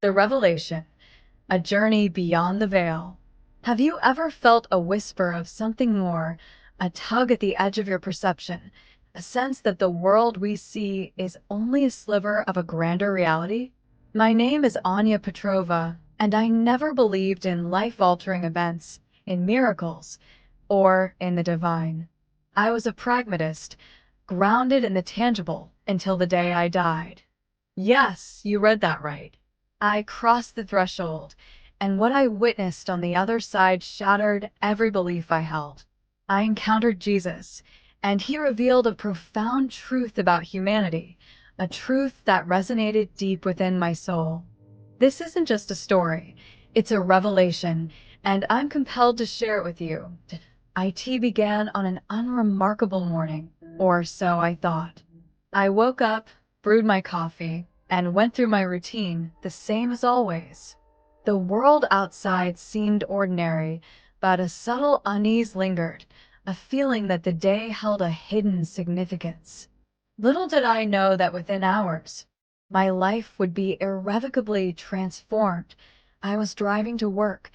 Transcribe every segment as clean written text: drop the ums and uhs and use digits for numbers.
The revelation, a journey beyond the veil. Have you ever felt a whisper of something more, a tug at the edge of your perception, a sense that the world we see is only a sliver of a grander reality? My name is Anya Petrova, and I never believed in life-altering events, in miracles, or in the divine. I was a pragmatist, grounded in the tangible until the day I died. Yes, you read that right. I crossed the threshold, and what I witnessed on the other side shattered every belief I held. I encountered Jesus, and he revealed a profound truth about humanity, a truth that resonated deep within my soul. This isn't just a story, it's a revelation, and I'm compelled to share it with you. IT began on an unremarkable morning, or so I thought. I woke up, brewed my coffee, and went through my routine, the same as always. The world outside seemed ordinary, but a subtle unease lingered, a feeling that the day held a hidden significance. Little did I know that within hours, my life would be irrevocably transformed. I was driving to work,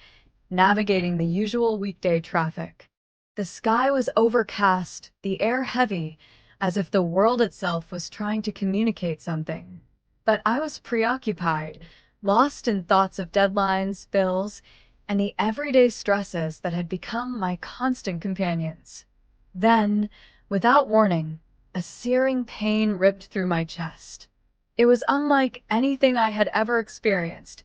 navigating the usual weekday traffic. The sky was overcast, the air heavy, as if the world itself was trying to communicate something. But I was preoccupied, lost in thoughts of deadlines, bills, and the everyday stresses that had become my constant companions. Then, without warning, a searing pain ripped through my chest. It was unlike anything I had ever experienced,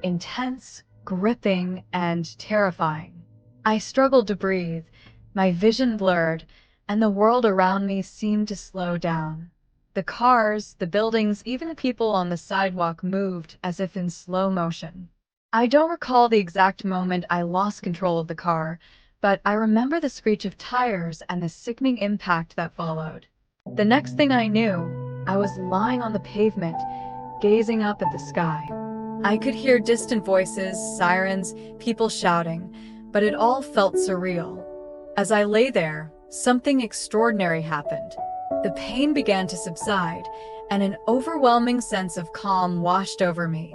intense, gripping, and terrifying. I struggled to breathe, my vision blurred, and the world around me seemed to slow down. The cars, the buildings, even the people on the sidewalk moved as if in slow motion. I don't recall the exact moment I lost control of the car, but I remember the screech of tires and the sickening impact that followed. The next thing I knew, I was lying on the pavement, gazing up at the sky. I could hear distant voices, sirens, people shouting, but it all felt surreal. As I lay there, something extraordinary happened. The pain began to subside, and an overwhelming sense of calm washed over me.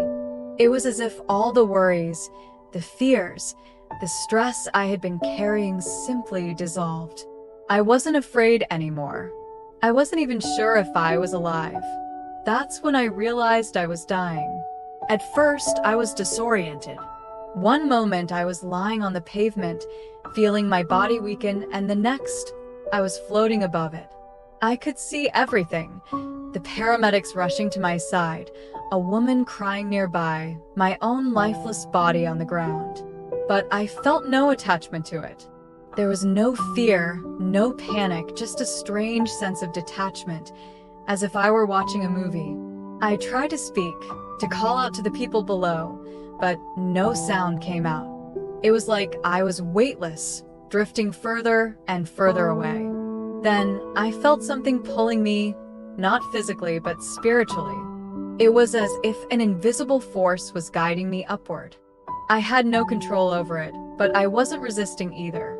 It was as if all the worries, the fears, the stress I had been carrying simply dissolved. I wasn't afraid anymore. I wasn't even sure if I was alive. That's when I realized I was dying. At first, I was disoriented. One moment I was lying on the pavement, feeling my body weaken, and the next, I was floating above it. I could see everything. The paramedics rushing to my side, a woman crying nearby, my own lifeless body on the ground. But I felt no attachment to it. There was no fear, no panic, just a strange sense of detachment, as if I were watching a movie. I tried to speak, to call out to the people below, but no sound came out. It was like I was weightless, drifting further and further away. Then I felt something pulling me, not physically, but spiritually. It was as if an invisible force was guiding me upward. I had no control over it, but I wasn't resisting either.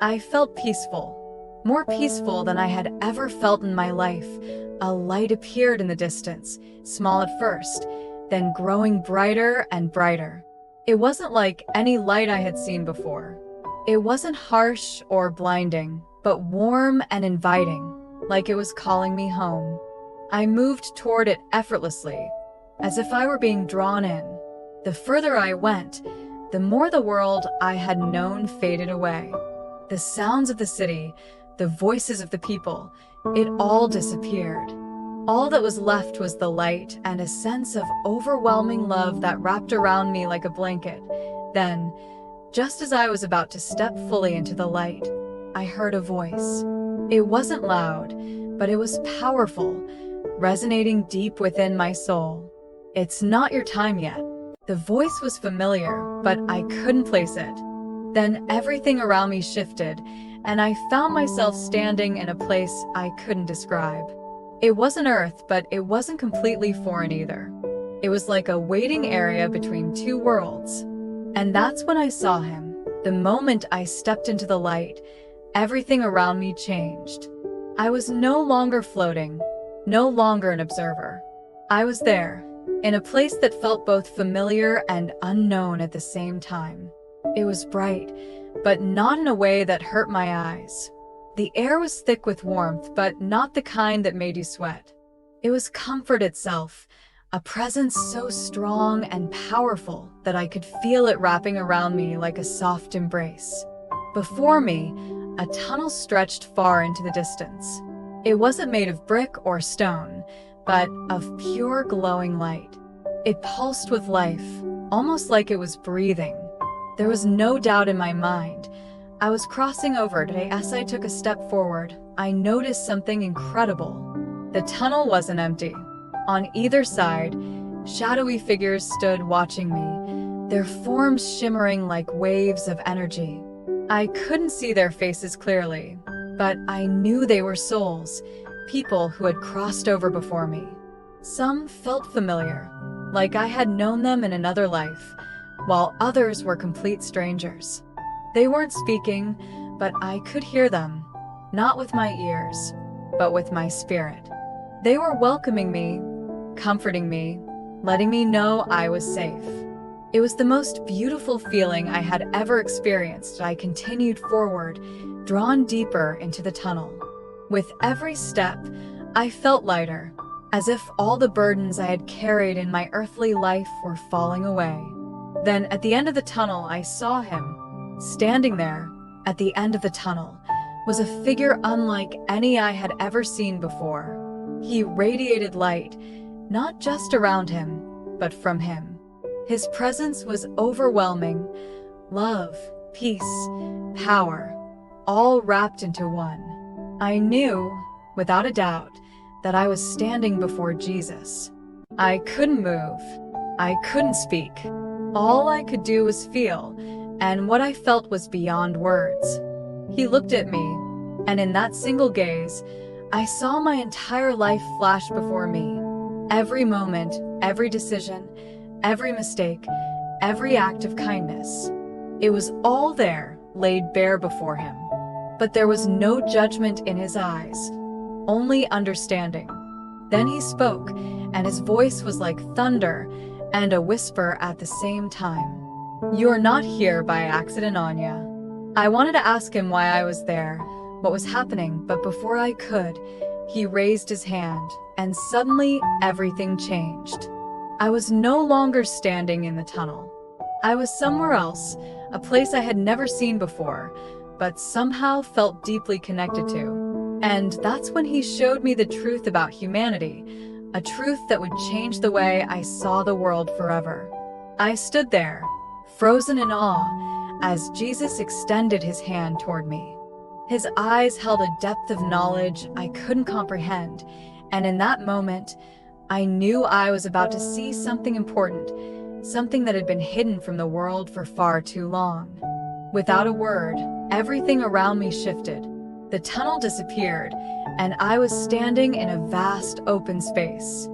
I felt peaceful, more peaceful than I had ever felt in my life. A light appeared in the distance, small at first, then growing brighter and brighter. It wasn't like any light I had seen before. It wasn't harsh or blinding, but warm and inviting, like it was calling me home. I moved toward it effortlessly, as if I were being drawn in. The further I went, the more the world I had known faded away. The sounds of the city, the voices of the people, it all disappeared. All that was left was the light and a sense of overwhelming love that wrapped around me like a blanket. Then, just as I was about to step fully into the light, I heard a voice. It wasn't loud, but it was powerful, resonating deep within my soul. "It's not your time yet." The voice was familiar, but I couldn't place it. Then everything around me shifted, and I found myself standing in a place I couldn't describe. It wasn't Earth, but it wasn't completely foreign either. It was like a waiting area between two worlds. And that's when I saw him. The moment I stepped into the light, everything around me changed. I was no longer floating, no longer an observer. I was there, in a place that felt both familiar and unknown at the same time. It was bright, but not in a way that hurt my eyes. The air was thick with warmth, but not the kind that made you sweat. It was comfort itself, a presence so strong and powerful that I could feel it wrapping around me like a soft embrace. Before me, a tunnel stretched far into the distance. It wasn't made of brick or stone, but of pure glowing light. It pulsed with life, almost like it was breathing. There was no doubt in my mind. I was crossing over, and as I took a step forward, I noticed something incredible. The tunnel wasn't empty. On either side, shadowy figures stood watching me, their forms shimmering like waves of energy. I couldn't see their faces clearly, but I knew they were souls, people who had crossed over before me. Some felt familiar, like I had known them in another life, while others were complete strangers. They weren't speaking, but I could hear them, not with my ears, but with my spirit. They were welcoming me, comforting me, letting me know I was safe. It was the most beautiful feeling I had ever experienced. I continued forward, drawn deeper into the tunnel. With every step, I felt lighter, as if all the burdens I had carried in my earthly life were falling away. Then, at the end of the tunnel, I saw him. Standing there, at the end of the tunnel, was a figure unlike any I had ever seen before. He radiated light, not just around him, but from him. His presence was overwhelming. Love, peace, power, all wrapped into one. I knew, without a doubt, that I was standing before Jesus. I couldn't move. I couldn't speak. All I could do was feel, and what I felt was beyond words. He looked at me, and in that single gaze, I saw my entire life flash before me. Every moment, every decision, every mistake, every act of kindness. It was all there, laid bare before him. But there was no judgment in his eyes, only understanding. Then he spoke, and his voice was like thunder and a whisper at the same time. "You're not here by accident, Anya." I wanted to ask him why I was there, what was happening, but before I could, he raised his hand, and suddenly everything changed. I was no longer standing in the tunnel. I was somewhere else, a place I had never seen before, but somehow felt deeply connected to. And that's when he showed me the truth about humanity, a truth that would change the way I saw the world forever. I stood there, frozen in awe, as Jesus extended his hand toward me. His eyes held a depth of knowledge I couldn't comprehend, and in that moment, I knew I was about to see something important, something that had been hidden from the world for far too long. Without a word, everything around me shifted. The tunnel disappeared, and I was standing in a vast open space.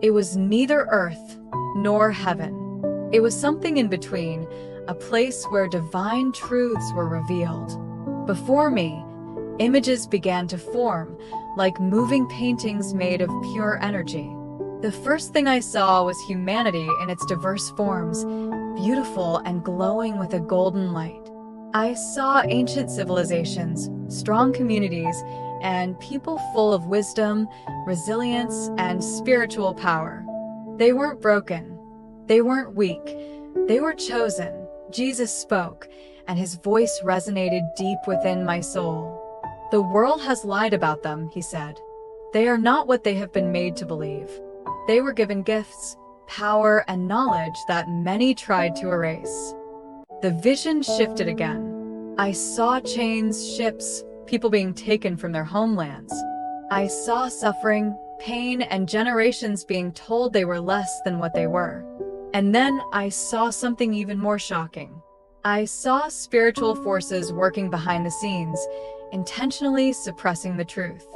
It was neither earth nor heaven. It was something in between, a place where divine truths were revealed. Before me, images began to form, like moving paintings made of pure energy. The first thing I saw was humanity in its diverse forms, beautiful and glowing with a golden light. I saw ancient civilizations, strong communities, and people full of wisdom, resilience, and spiritual power. They weren't broken. They weren't weak. They were chosen. Jesus spoke, and his voice resonated deep within my soul. "The world has lied about them," he said. "They are not what they have been made to believe. They were given gifts, power, and knowledge that many tried to erase." The vision shifted again. I saw chains, ships, people being taken from their homelands. I saw suffering, pain, and generations being told they were less than what they were. And then I saw something even more shocking. I saw spiritual forces working behind the scenes, intentionally suppressing the truth.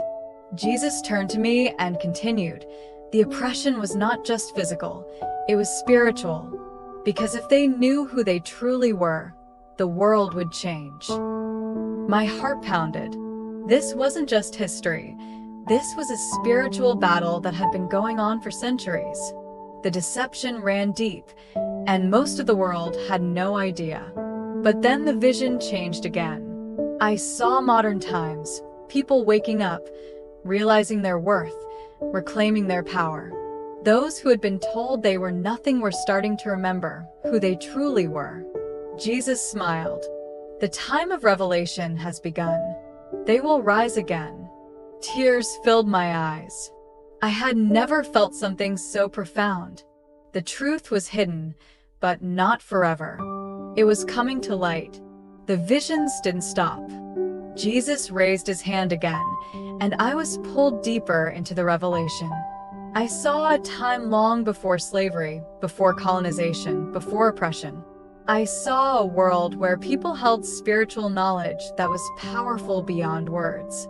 Jesus turned to me and continued. The oppression was not just physical, it was spiritual. Because if they knew who they truly were, the world would change. My heart pounded. This wasn't just history. This was a spiritual battle that had been going on for centuries. The deception ran deep, and most of the world had no idea. But then the vision changed again. I saw modern times, people waking up, realizing their worth, reclaiming their power. Those who had been told they were nothing were starting to remember who they truly were. Jesus smiled. The time of revelation has begun. They will rise again. Tears filled my eyes. I had never felt something so profound. The truth was hidden, but not forever. It was coming to light. The visions didn't stop. Jesus raised his hand again, and I was pulled deeper into the revelation. I saw a time long before slavery, before colonization, before oppression. I saw a world where people held spiritual knowledge that was powerful beyond words.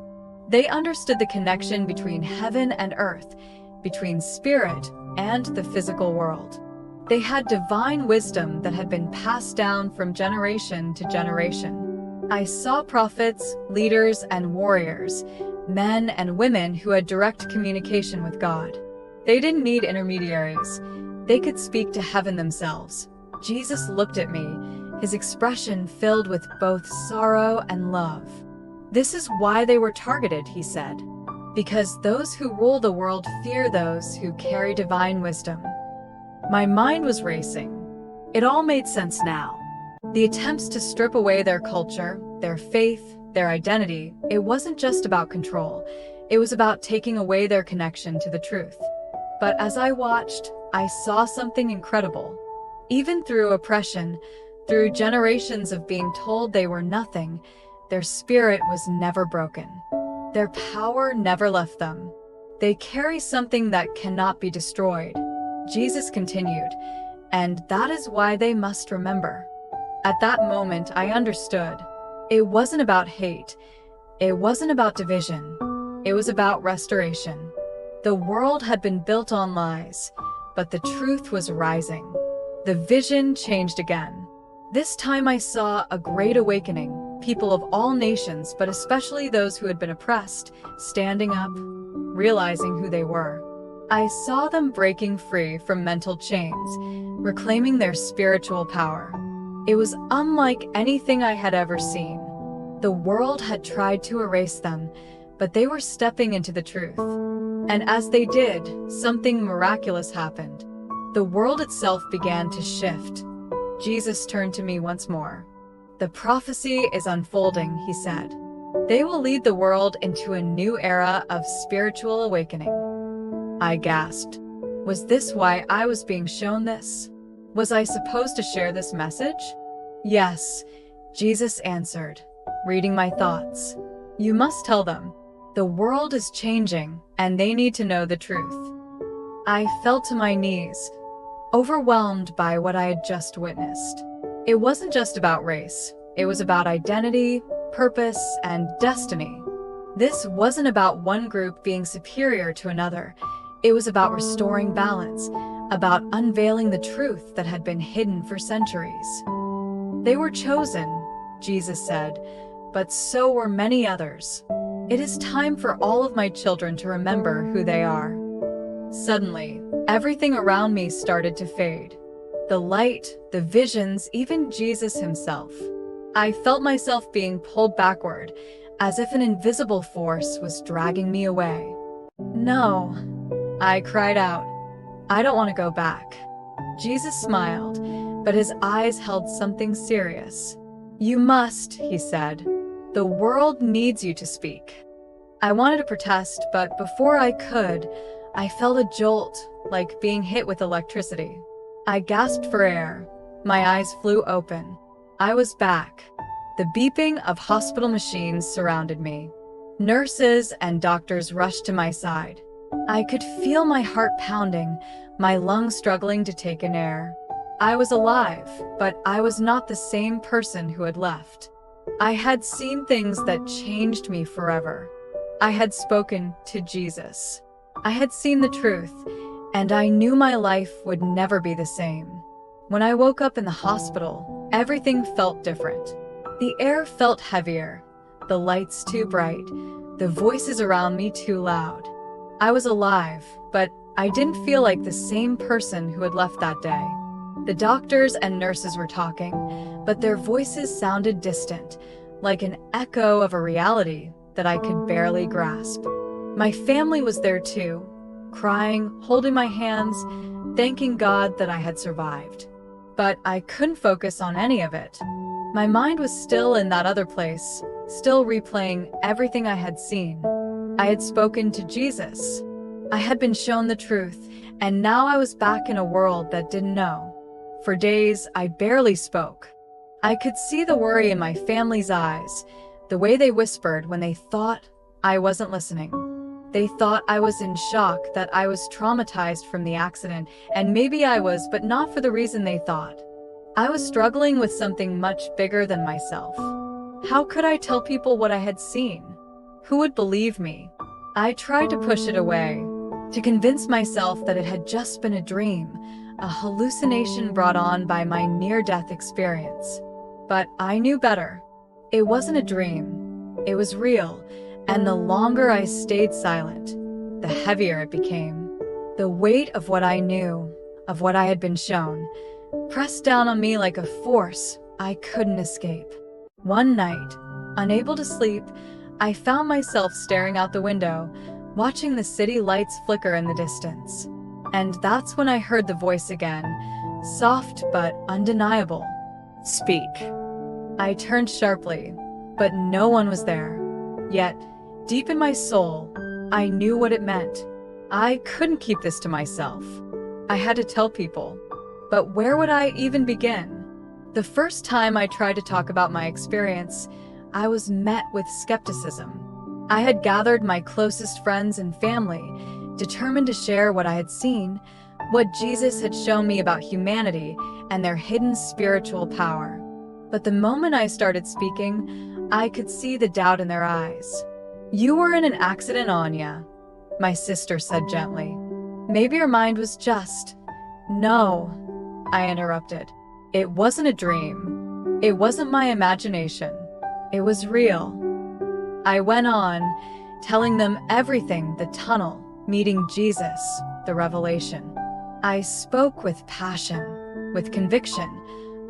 They understood the connection between heaven and earth, between spirit and the physical world. They had divine wisdom that had been passed down from generation to generation. I saw prophets, leaders, and warriors, men and women who had direct communication with God. They didn't need intermediaries. They could speak to heaven themselves. Jesus looked at me, his expression filled with both sorrow and love. "This is why they were targeted," he said, "because those who rule the world fear those who carry divine wisdom." My mind was racing. It all made sense now. The attempts to strip away their culture, their faith, their identity, it wasn't just about control. It was about taking away their connection to the truth. But as I watched, I saw something incredible. Even through oppression, through generations of being told they were nothing, their spirit was never broken. Their power never left them. They carry something that cannot be destroyed. Jesus continued, "And that is why they must remember." At that moment, I understood. It wasn't about hate. It wasn't about division. It was about restoration. The world had been built on lies, but the truth was rising. The vision changed again. This time I saw a great awakening, people of all nations, but especially those who had been oppressed, standing up, realizing who they were. I saw them breaking free from mental chains, reclaiming their spiritual power. It was unlike anything I had ever seen. The world had tried to erase them, but they were stepping into the truth. And as they did, something miraculous happened. The world itself began to shift. Jesus turned to me once more. "The prophecy is unfolding," he said. "They will lead the world into a new era of spiritual awakening." I gasped. Was this why I was being shown this? Was I supposed to share this message? "Yes," Jesus answered, reading my thoughts. "You must tell them. The world is changing, and they need to know the truth." I fell to my knees, overwhelmed by what I had just witnessed. It wasn't just about race. It was about identity, purpose, and destiny. This wasn't about one group being superior to another. It was about restoring balance, about unveiling the truth that had been hidden for centuries. "They were chosen," Jesus said, "but so were many others. It is time for all of my children to remember who they are." Suddenly, everything around me started to fade. The light, the visions, even Jesus himself. I felt myself being pulled backward, as if an invisible force was dragging me away. "No," I cried out. "I don't want to go back." Jesus smiled, but his eyes held something serious. "You must," he said. "The world needs you to speak." I wanted to protest, but before I could, I felt a jolt, like being hit with electricity. I gasped for air. My eyes flew open. I was back. The beeping of hospital machines surrounded me. Nurses and doctors rushed to my side. I could feel my heart pounding, my lungs struggling to take in air. I was alive, but I was not the same person who had left. I had seen things that changed me forever. I had spoken to Jesus. I had seen the truth, and I knew my life would never be the same. When I woke up in the hospital, everything felt different. The air felt heavier, the lights too bright, the voices around me too loud. I was alive, but I didn't feel like the same person who had left that day. The doctors and nurses were talking, but their voices sounded distant, like an echo of a reality that I could barely grasp. My family was there too, crying, holding my hands, thanking God that I had survived. But I couldn't focus on any of it. My mind was still in that other place, still replaying everything I had seen. I had spoken to Jesus. I had been shown the truth, and now I was back in a world that didn't know. For days, I barely spoke. I could see the worry in my family's eyes, the way they whispered when they thought I wasn't listening. They thought I was in shock, that I was traumatized from the accident, and maybe I was, but not for the reason they thought. I was struggling with something much bigger than myself. How could I tell people what I had seen? Who would believe me? I tried to push it away, to convince myself that it had just been a dream, a hallucination brought on by my near-death experience. But I knew better. It wasn't a dream. It was real, and the longer I stayed silent, the heavier it became. The weight of what I knew, of what I had been shown, pressed down on me like a force I couldn't escape. One night, unable to sleep, I found myself staring out the window, watching the city lights flicker in the distance. And that's when I heard the voice again, soft but undeniable. "Speak." I turned sharply, but no one was there. Yet, deep in my soul, I knew what it meant. I couldn't keep this to myself. I had to tell people. But where would I even begin? The first time I tried to talk about my experience, I was met with skepticism. I had gathered my closest friends and family, determined to share what I had seen, what Jesus had shown me about humanity and their hidden spiritual power. But the moment I started speaking, I could see the doubt in their eyes. "You were in an accident, Anya," my sister said gently. "Maybe your mind was just—" "No," I interrupted. "It wasn't a dream. It wasn't my imagination. It was real." I went on, telling them everything: the tunnel, meeting Jesus, the revelation. I spoke with passion, with conviction,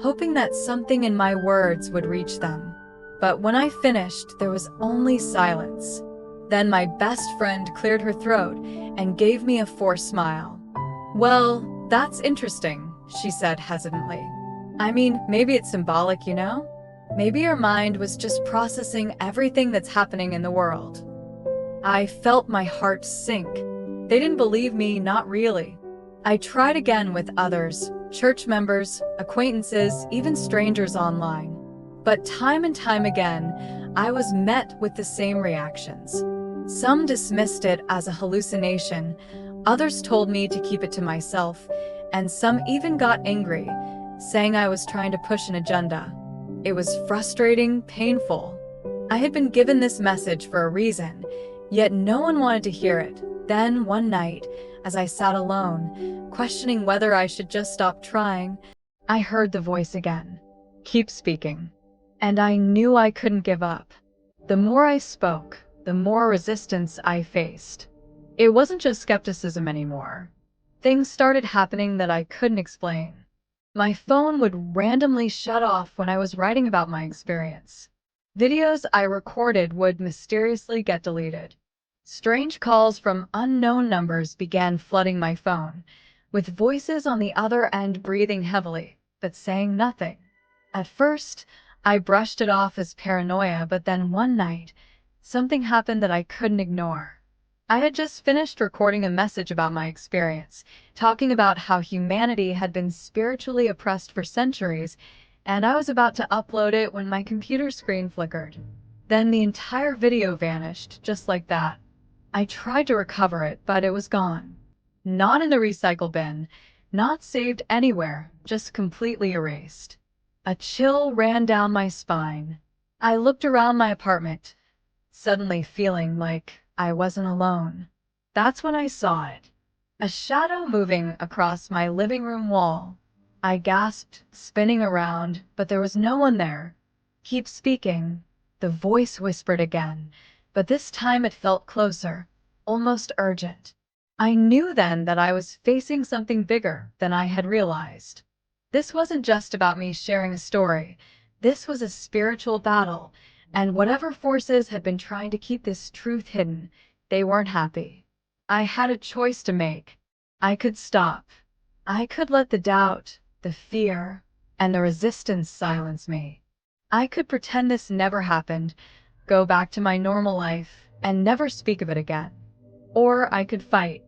hoping that something in my words would reach them. But when I finished, there was only silence. Then my best friend cleared her throat and gave me a forced smile. "Well, that's interesting," she said hesitantly. "I mean, maybe it's symbolic, you know? Maybe your mind was just processing everything that's happening in the world." I felt my heart sink. They didn't believe me, not really. I tried again with others, church members, acquaintances, even strangers online. But time and time again, I was met with the same reactions. Some dismissed it as a hallucination, others told me to keep it to myself, and some even got angry, saying I was trying to push an agenda. It was frustrating, painful. I had been given this message for a reason, yet no one wanted to hear it. Then, one night, as I sat alone, questioning whether I should just stop trying, I heard the voice again. "Keep speaking." And I knew I couldn't give up. The more I spoke, the more resistance I faced. It wasn't just skepticism anymore. Things started happening that I couldn't explain. My phone would randomly shut off when I was writing about my experience. Videos I recorded would mysteriously get deleted. Strange calls from unknown numbers began flooding my phone, with voices on the other end breathing heavily, but saying nothing. At first, I brushed it off as paranoia, but then one night, something happened that I couldn't ignore. I had just finished recording a message about my experience, talking about how humanity had been spiritually oppressed for centuries, and I was about to upload it when my computer screen flickered. Then the entire video vanished, just like that. I tried to recover it, but it was gone. Not in the recycle bin, not saved anywhere, just completely erased. A chill ran down my spine. I looked around my apartment, suddenly feeling like I wasn't alone. That's when I saw it. A shadow moving across my living room wall. I gasped, spinning around, but there was no one there. "Keep speaking," the voice whispered again, but this time it felt closer, almost urgent. I knew then that I was facing something bigger than I had realized. This wasn't just about me sharing a story. This was a spiritual battle, and whatever forces had been trying to keep this truth hidden, they weren't happy. I had a choice to make. I could stop. I could let the doubt, the fear, and the resistance silence me. I could pretend this never happened, go back to my normal life, and never speak of it again. Or I could fight.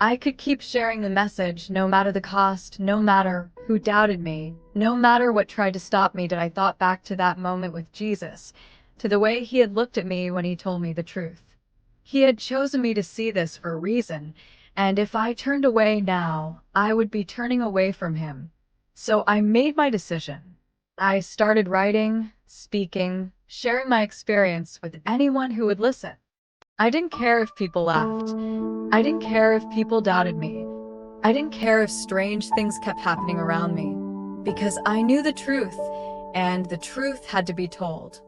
I could keep sharing the message, no matter the cost, no matter who doubted me, no matter what tried to stop me. Did I thought back to that moment with Jesus, to the way he had looked at me when he told me the truth. He had chosen me to see this for a reason, and if I turned away now, I would be turning away from him. So I made my decision. I started writing, speaking, sharing my experience with anyone who would listen. I didn't care if people laughed. I didn't care if people doubted me. I didn't care if strange things kept happening around me, because I knew the truth, and the truth had to be told.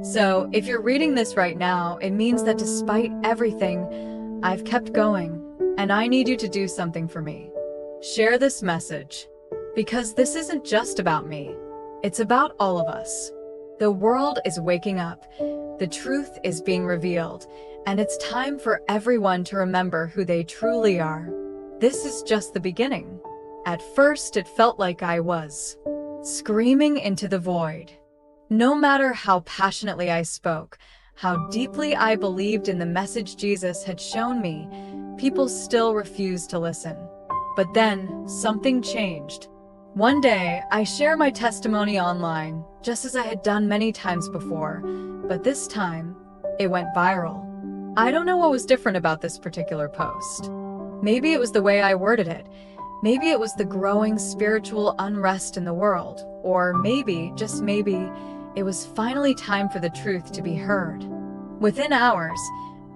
So, if you're reading this right now, it means that despite everything, I've kept going, and I need you to do something for me. Share this message, because this isn't just about me. It's about all of us. The world is waking up, the truth is being revealed, and it's time for everyone to remember who they truly are. This is just the beginning. At first, it felt like I was screaming into the void. No matter how passionately I spoke, how deeply I believed in the message Jesus had shown me, people still refused to listen. But then, something changed. One day, I shared my testimony online, just as I had done many times before, but this time, it went viral. I don't know what was different about this particular post. Maybe it was the way I worded it. Maybe it was the growing spiritual unrest in the world. Or maybe, just maybe, it was finally time for the truth to be heard. Within hours,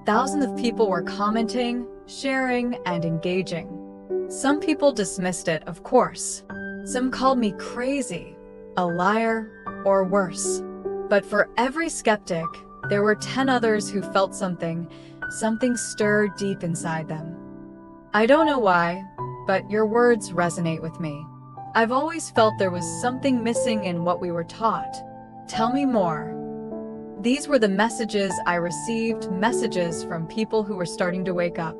thousands of people were commenting, sharing, and engaging. Some people dismissed it, of course. Some called me crazy, a liar, or worse. But for every skeptic, there were 10 others who felt something stir deep inside them. I don't know why, but your words resonate with me. I've always felt there was something missing in what we were taught. Tell me more. These were the messages I received, messages from people who were starting to wake up.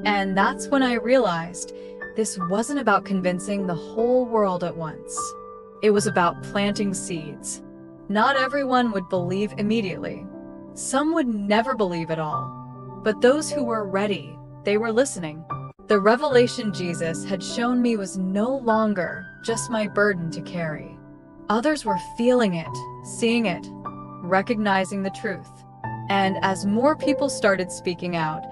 And that's when I realized this wasn't about convincing the whole world at once. It was about planting seeds. Not everyone would believe immediately. Some would never believe at all. But those who were ready, they were listening. The revelation Jesus had shown me was no longer just my burden to carry. Others were feeling it, seeing it, recognizing the truth. And as more people started speaking out,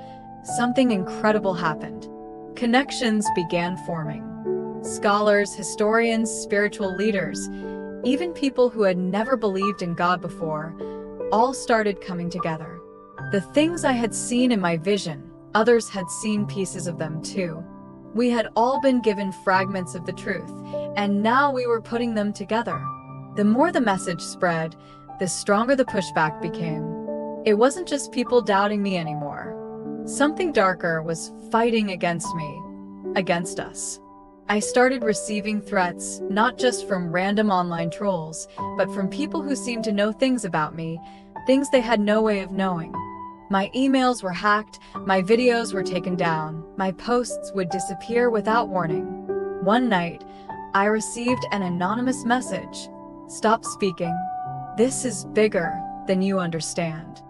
something incredible happened. Connections began forming. Scholars, historians, spiritual leaders, even people who had never believed in God before, all started coming together. The things I had seen in my vision, others had seen pieces of them too. We had all been given fragments of the truth, and now we were putting them together. The more the message spread, the stronger the pushback became. It wasn't just people doubting me anymore. Something darker was fighting against me, against us. I started receiving threats, not just from random online trolls, but from people who seemed to know things about me, things they had no way of knowing. My emails were hacked, my videos were taken down, my posts would disappear without warning. One night, I received an anonymous message. Stop speaking. This is bigger than you understand.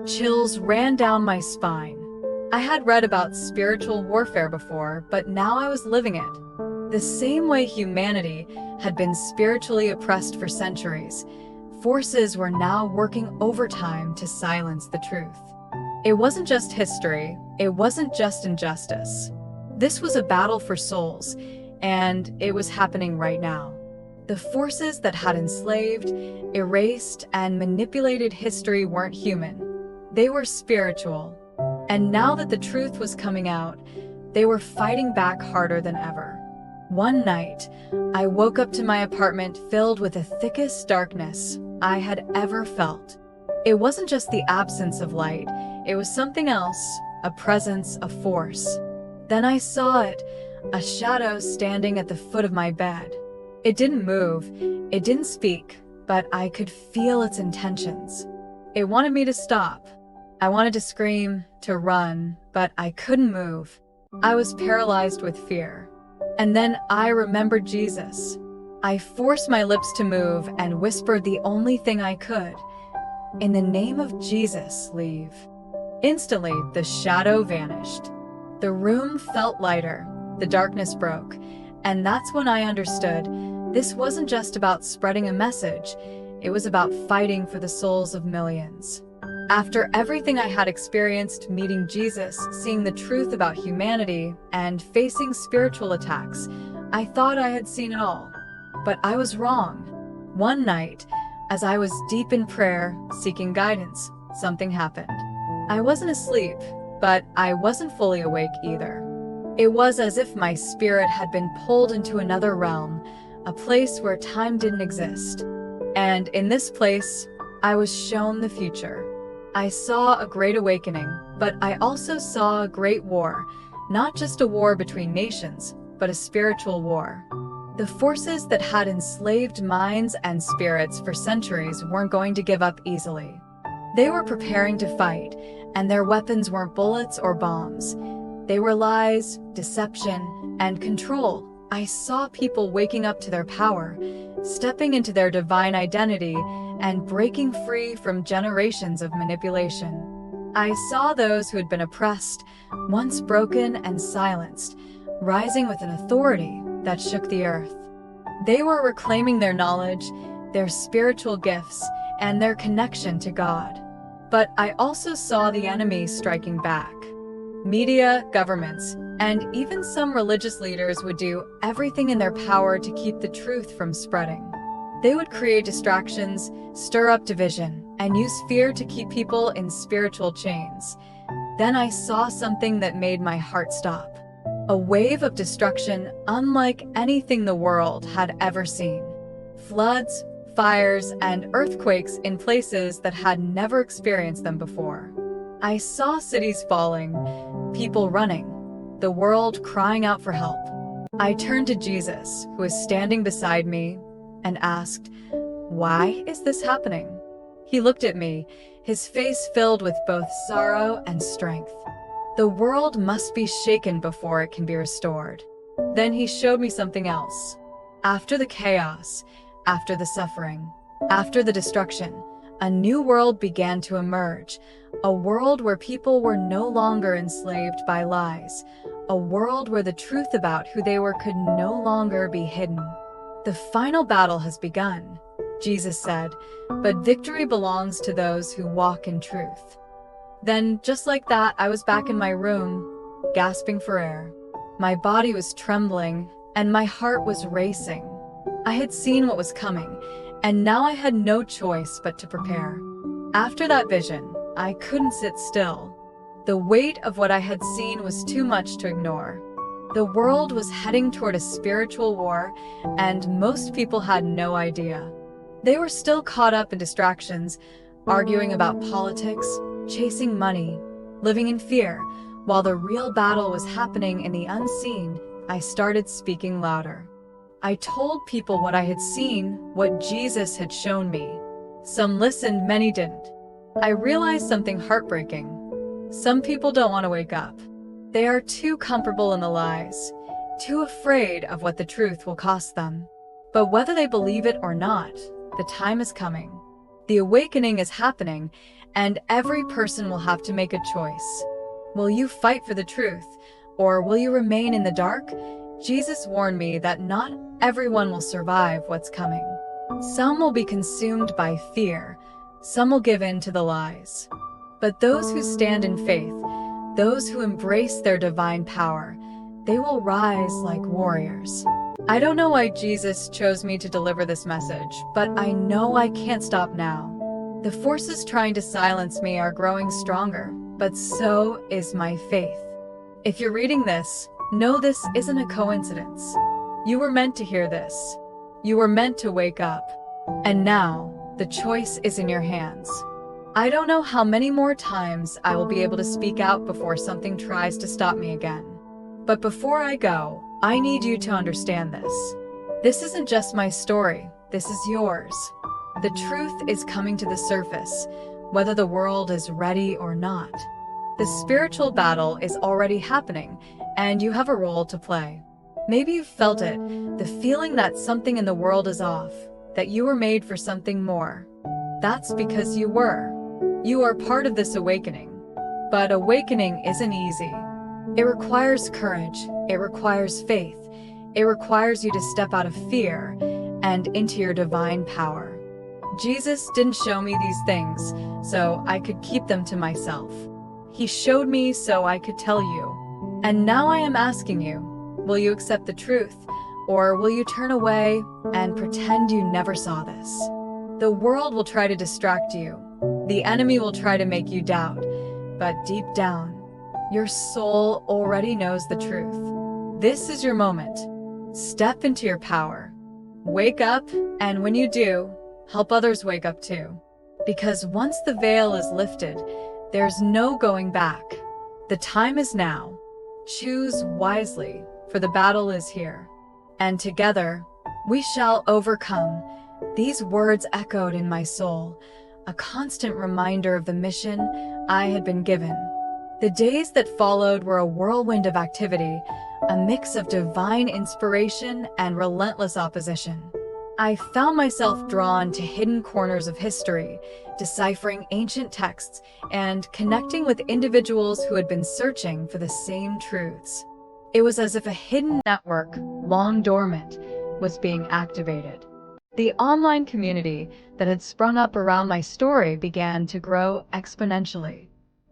Chills ran down my spine. I had read about spiritual warfare before, but now I was living it. The same way humanity had been spiritually oppressed for centuries, forces were now working overtime to silence the truth. It wasn't just history, it wasn't just injustice. This was a battle for souls, and it was happening right now. The forces that had enslaved, erased, and manipulated history weren't human. They were spiritual. And now that the truth was coming out, they were fighting back harder than ever. One night, I woke up to my apartment filled with the thickest darkness I had ever felt. It wasn't just the absence of light, it was something else, a presence, a force. Then I saw it, a shadow standing at the foot of my bed. It didn't move, it didn't speak, but I could feel its intentions. It wanted me to stop. I wanted to scream, to run, but I couldn't move. I was paralyzed with fear. And then I remembered Jesus. I forced my lips to move and whispered the only thing I could. "In the name of Jesus, leave." Instantly, the shadow vanished. The room felt lighter, the darkness broke, and that's when I understood this wasn't just about spreading a message, it was about fighting for the souls of millions. After everything I had experienced, meeting Jesus, seeing the truth about humanity, and facing spiritual attacks, I thought I had seen it all. But I was wrong. One night, as I was deep in prayer, seeking guidance, something happened. I wasn't asleep, but I wasn't fully awake either. It was as if my spirit had been pulled into another realm, a place where time didn't exist. And in this place, I was shown the future. I saw a great awakening, but I also saw a great war, not just a war between nations, but a spiritual war. The forces that had enslaved minds and spirits for centuries weren't going to give up easily. They were preparing to fight, and their weapons weren't bullets or bombs. They were lies, deception, and control. I saw people waking up to their power, stepping into their divine identity, and breaking free from generations of manipulation. I saw those who had been oppressed, once broken and silenced, rising with an authority that shook the earth. They were reclaiming their knowledge, their spiritual gifts, and their connection to God. But I also saw the enemy striking back. Media, governments, and even some religious leaders would do everything in their power to keep the truth from spreading. They would create distractions, stir up division, and use fear to keep people in spiritual chains. Then I saw something that made my heart stop. A wave of destruction unlike anything the world had ever seen. Floods, fires, and earthquakes in places that had never experienced them before. I saw cities falling, people running, the world crying out for help. I turned to Jesus, who was standing beside me, and asked, "Why is this happening?" He looked at me, his face filled with both sorrow and strength. The world must be shaken before it can be restored. Then he showed me something else. After the chaos, after the suffering, after the destruction, a new world began to emerge. A world where people were no longer enslaved by lies. A world where the truth about who they were could no longer be hidden. "The final battle has begun," Jesus said, "but victory belongs to those who walk in truth." Then, just like that, I was back in my room, gasping for air. My body was trembling, and my heart was racing. I had seen what was coming, and now I had no choice but to prepare. After that vision, I couldn't sit still. The weight of what I had seen was too much to ignore. The world was heading toward a spiritual war, and most people had no idea. They were still caught up in distractions, arguing about politics, chasing money, living in fear. While the real battle was happening in the unseen, I started speaking louder. I told people what I had seen, what Jesus had shown me. Some listened, many didn't. I realized something heartbreaking. Some people don't want to wake up. They are too comfortable in the lies, too afraid of what the truth will cost them. But whether they believe it or not, the time is coming. The awakening is happening, and every person will have to make a choice. Will you fight for the truth, or will you remain in the dark? Jesus warned me that not everyone will survive what's coming. Some will be consumed by fear. Some will give in to the lies. But those who stand in faith, those who embrace their divine power, they will rise like warriors. I don't know why Jesus chose me to deliver this message, but I know I can't stop now. The forces trying to silence me are growing stronger, but so is my faith. If you're reading this, know this isn't a coincidence. You were meant to hear this. You were meant to wake up. And now, the choice is in your hands. I don't know how many more times I will be able to speak out before something tries to stop me again. But before I go, I need you to understand this. This isn't just my story, this is yours. The truth is coming to the surface, whether the world is ready or not. The spiritual battle is already happening, and you have a role to play. Maybe you've felt it, the feeling that something in the world is off, that you were made for something more. That's because you were. You are part of this awakening. But awakening isn't easy. It requires courage, it requires faith, it requires you to step out of fear and into your divine power. Jesus didn't show me these things so I could keep them to myself. He showed me so I could tell you. And now I am asking you, will you accept the truth, or will you turn away and pretend you never saw this? The world will try to distract you. The enemy will try to make you doubt. But deep down, your soul already knows the truth. This is your moment. Step into your power. Wake up, and when you do, help others wake up too. Because once the veil is lifted, there's no going back. The time is now. Choose wisely, for the battle is here. And together, we shall overcome. These words echoed in my soul, a constant reminder of the mission I had been given. The days that followed were a whirlwind of activity, a mix of divine inspiration and relentless opposition. I found myself drawn to hidden corners of history, deciphering ancient texts, and connecting with individuals who had been searching for the same truths. It was as if a hidden network, long dormant, was being activated. The online community that had sprung up around my story began to grow exponentially.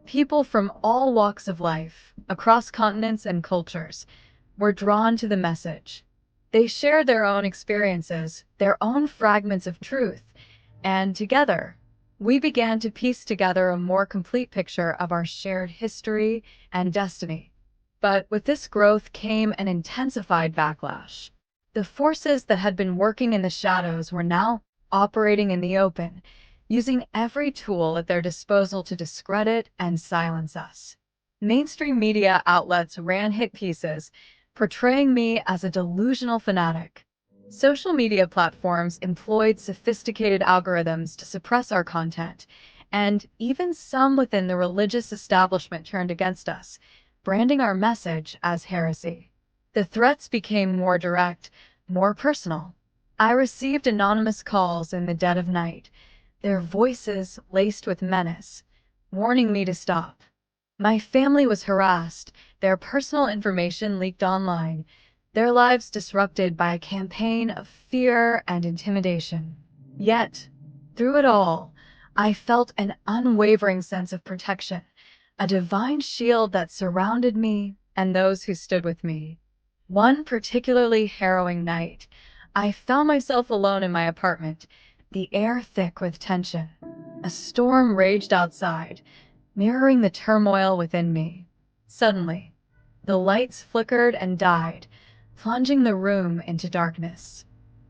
People from all walks of life, across continents and cultures, were drawn to the message. They shared their own experiences, their own fragments of truth, and together, we began to piece together a more complete picture of our shared history and destiny. But with this growth came an intensified backlash. The forces that had been working in the shadows were now operating in the open, using every tool at their disposal to discredit and silence us. Mainstream media outlets ran hit pieces, portraying me as a delusional fanatic. Social media platforms employed sophisticated algorithms to suppress our content, and even some within the religious establishment turned against us, branding our message as heresy. The threats became more direct, more personal. I received anonymous calls in the dead of night, their voices laced with menace, warning me to stop. My family was harassed, their personal information leaked online, their lives disrupted by a campaign of fear and intimidation. Yet, through it all, I felt an unwavering sense of protection, a divine shield that surrounded me and those who stood with me. One particularly harrowing night, I found myself alone in my apartment, the air thick with tension. A storm raged outside, mirroring the turmoil within me. Suddenly, the lights flickered and died, plunging the room into darkness.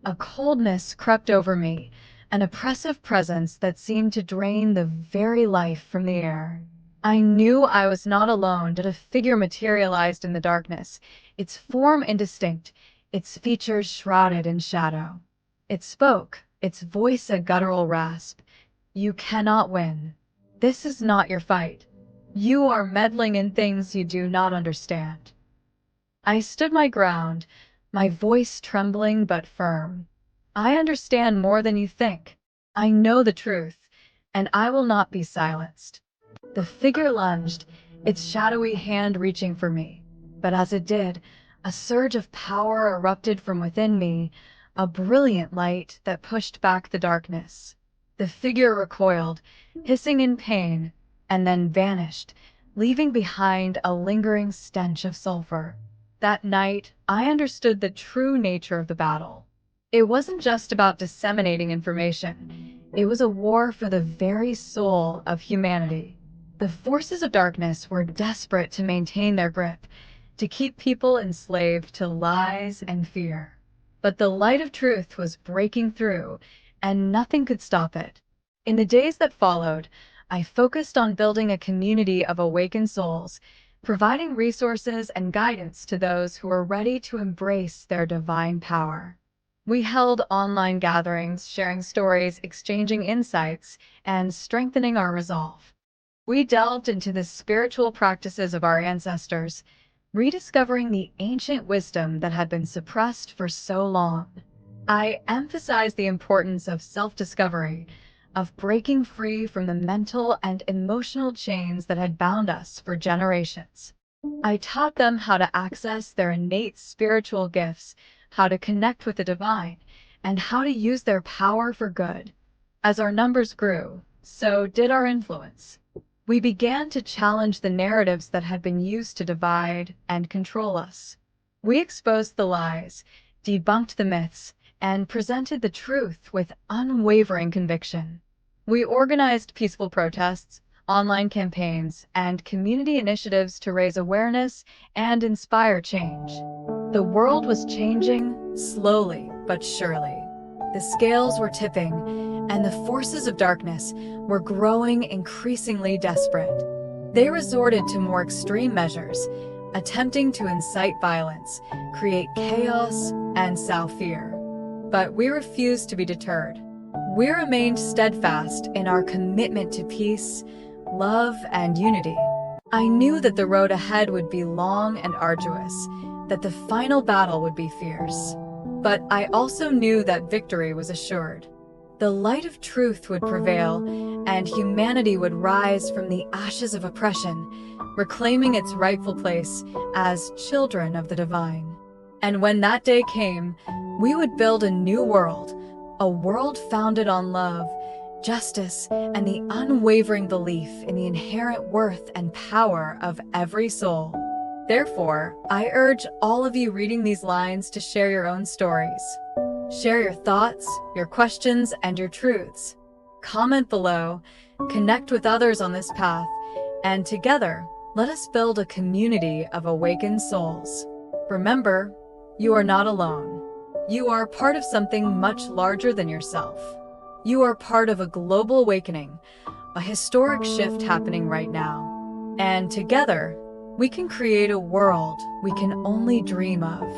A coldness crept over me, an oppressive presence that seemed to drain the very life from the air. I knew I was not alone, but a figure materialized in the darkness, its form indistinct, its features shrouded in shadow. It spoke, its voice a guttural rasp. "You cannot win. This is not your fight. You are meddling in things you do not understand." I stood my ground, my voice trembling but firm. "I understand more than you think. I know the truth, and I will not be silenced." The figure lunged, its shadowy hand reaching for me. But as it did, a surge of power erupted from within me, a brilliant light that pushed back the darkness. The figure recoiled, hissing in pain, and then vanished, leaving behind a lingering stench of sulfur. That night, I understood the true nature of the battle. It wasn't just about disseminating information. It was a war for the very soul of humanity. The forces of darkness were desperate to maintain their grip, to keep people enslaved to lies and fear. But the light of truth was breaking through, and nothing could stop it. In the days that followed, I focused on building a community of awakened souls, providing resources and guidance to those who are ready to embrace their divine power. We held online gatherings, sharing stories, exchanging insights, and strengthening our resolve. We delved into the spiritual practices of our ancestors, rediscovering the ancient wisdom that had been suppressed for so long. I emphasized the importance of self-discovery, of breaking free from the mental and emotional chains that had bound us for generations. I taught them how to access their innate spiritual gifts, how to connect with the divine, and how to use their power for good. As our numbers grew, so did our influence. We began to challenge the narratives that had been used to divide and control us. We exposed the lies, debunked the myths, and presented the truth with unwavering conviction. We organized peaceful protests, online campaigns, and community initiatives to raise awareness and inspire change. The world was changing, slowly but surely. The scales were tipping, and the forces of darkness were growing increasingly desperate. They resorted to more extreme measures, attempting to incite violence, create chaos, and sow fear. But we refused to be deterred. We remained steadfast in our commitment to peace, love, and unity. I knew that the road ahead would be long and arduous, that the final battle would be fierce. But I also knew that victory was assured. The light of truth would prevail, and humanity would rise from the ashes of oppression, reclaiming its rightful place as children of the divine. And when that day came, we would build a new world, a world founded on love, justice, and the unwavering belief in the inherent worth and power of every soul. Therefore, I urge all of you reading these lines to share your own stories. Share your thoughts, your questions, and your truths. Comment below, connect with others on this path, and together, let us build a community of awakened souls. Remember, you are not alone. You are part of something much larger than yourself. You are part of a global awakening, a historic shift happening right now. And together, we can create a world we can only dream of.